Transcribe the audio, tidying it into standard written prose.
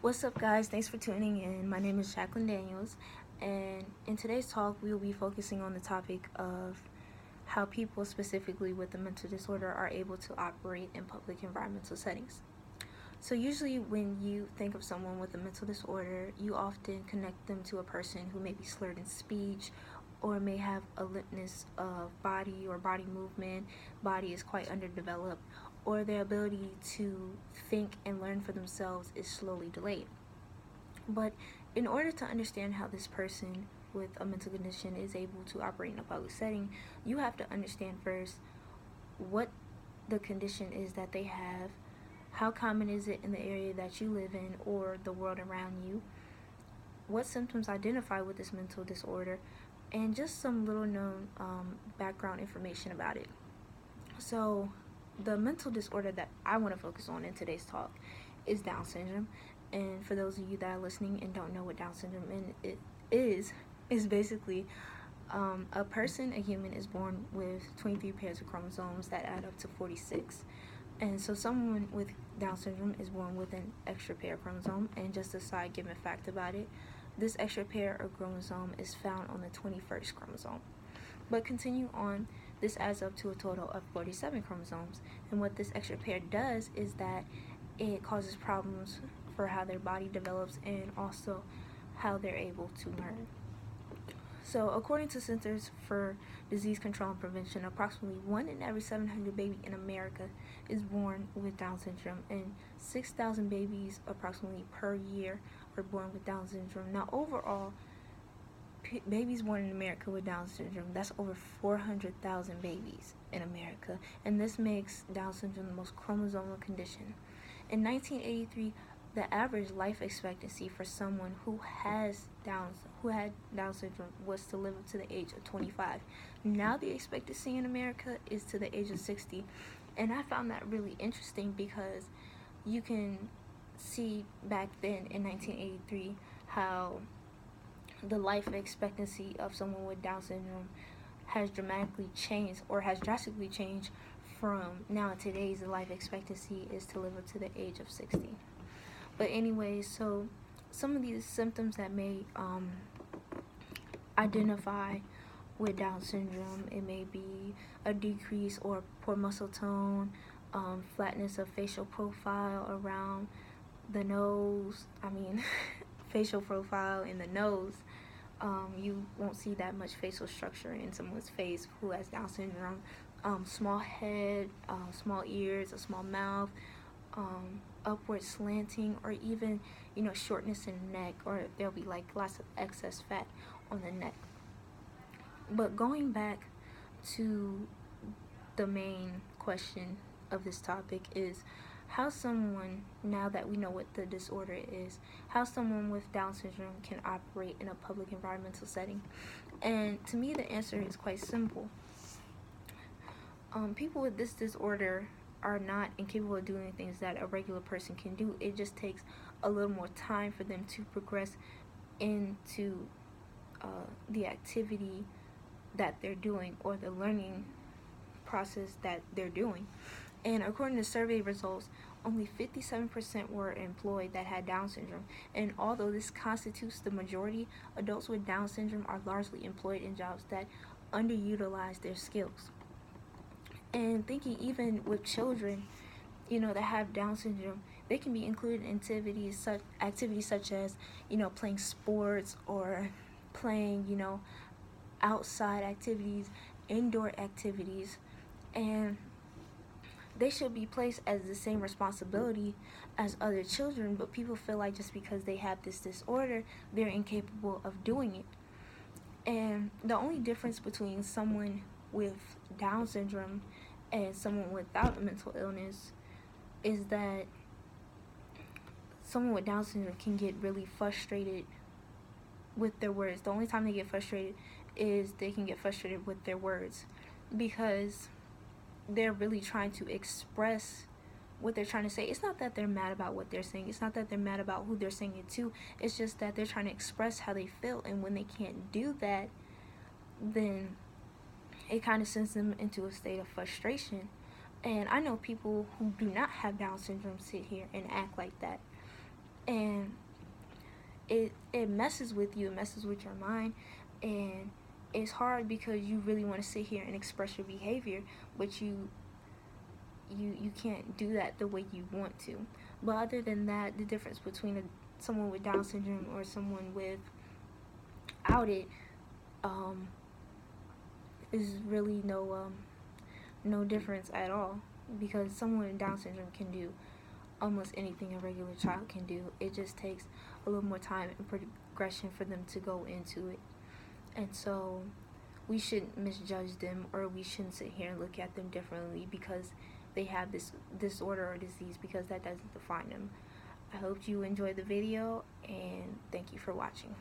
What's up, guys? Thanks for tuning in. My name is Jacqueline Daniels, and in today's talk, we will be focusing on the topic of how people, specifically with a mental disorder, are able to operate in public environmental settings. So, usually, when you think of someone with a mental disorder, you often connect them to a person who may be slurred in speech or may have a limpness of body or body movement, body is quite underdeveloped, or their ability to think and learn for themselves is slowly delayed. But in order to understand how this person with a mental condition is able to operate in a public setting, you have to understand first what the condition is that they have, how common is it in the area that you live in or the world around you, what symptoms identify with this mental disorder, and just some little known background information about it. So, the mental disorder that I want to focus on in today's talk is Down syndrome. And for those of you that are listening and don't know what Down syndrome is basically a person, a human, is born with 23 pairs of chromosomes that add up to 46. And so someone with Down syndrome is born with an extra pair of chromosome. And just a side given fact about it, this extra pair of chromosome is found on the 21st chromosome. But continue on, this adds up to a total of 47 chromosomes. And what this extra pair does is that it causes problems for how their body develops and also how they're able to learn. So, according to Centers for Disease Control and Prevention, approximately 1 in every 700 babies in America is born with Down syndrome, and 6,000 babies approximately per year are born with Down syndrome. Now, overall, babies born in America with Down syndrome, that's over 400,000 babies in America, and this makes Down syndrome the most chromosomal condition. In 1983, the average life expectancy for someone who had Down syndrome was to live up to the age of 25. Now the expectancy in America is to the age of 60, and I found that really interesting because you can see back then in 1983 how the life expectancy of someone with Down syndrome has dramatically changed or has drastically changed from now today's life expectancy is to live up to the age of 60. But anyway, so some of these symptoms that may identify with Down syndrome, it may be a decrease or poor muscle tone, flatness of facial profile around the nose. Facial profile in the nose. You won't see that much facial structure in someone's face who has Down syndrome. Small head, small ears, a small mouth, upward slanting, or even shortness in the neck, or there'll be like lots of excess fat on the neck. But going back to the main question of this topic is how someone, now that we know what the disorder is, how someone with Down syndrome can operate in a public environmental setting. And to me, the answer is quite simple. People with this disorder are not incapable of doing things that a regular person can do. It just takes a little more time for them to progress into the activity that they're doing or the learning process that they're doing. And according to survey results, only 57% were employed that had Down syndrome. And although this constitutes the majority, adults with Down syndrome are largely employed in jobs that underutilize their skills. And thinking even with children, that have Down syndrome, they can be included in activities such as, playing sports or playing, outside activities, indoor activities, and they should be placed as the same responsibility as other children, but people feel like just because they have this disorder, they're incapable of doing it. And the only difference between someone with Down syndrome and someone without a mental illness is that someone with Down syndrome can get really frustrated with their words. The only time they get frustrated is they can get frustrated with their words because they're really trying to express what they're trying to say. It's not that they're mad about what they're saying. It's not that they're mad about who they're saying it to. It's just that they're trying to express how they feel, and when they can't do that, then it kind of sends them into a state of frustration. And I know people who do not have Down syndrome sit here and act like that. and it messes with you, it messes with your mind, and it's hard because you really want to sit here and express your behavior, but you can't do that the way you want to. But other than that, the difference between someone with Down syndrome or someone without it is really no difference at all, because someone with Down syndrome can do almost anything a regular child can do. It just takes a little more time and progression for them to go into it. And so we shouldn't misjudge them, or we shouldn't sit here and look at them differently because they have this disorder or disease, because that doesn't define them. I hope you enjoyed the video, and thank you for watching.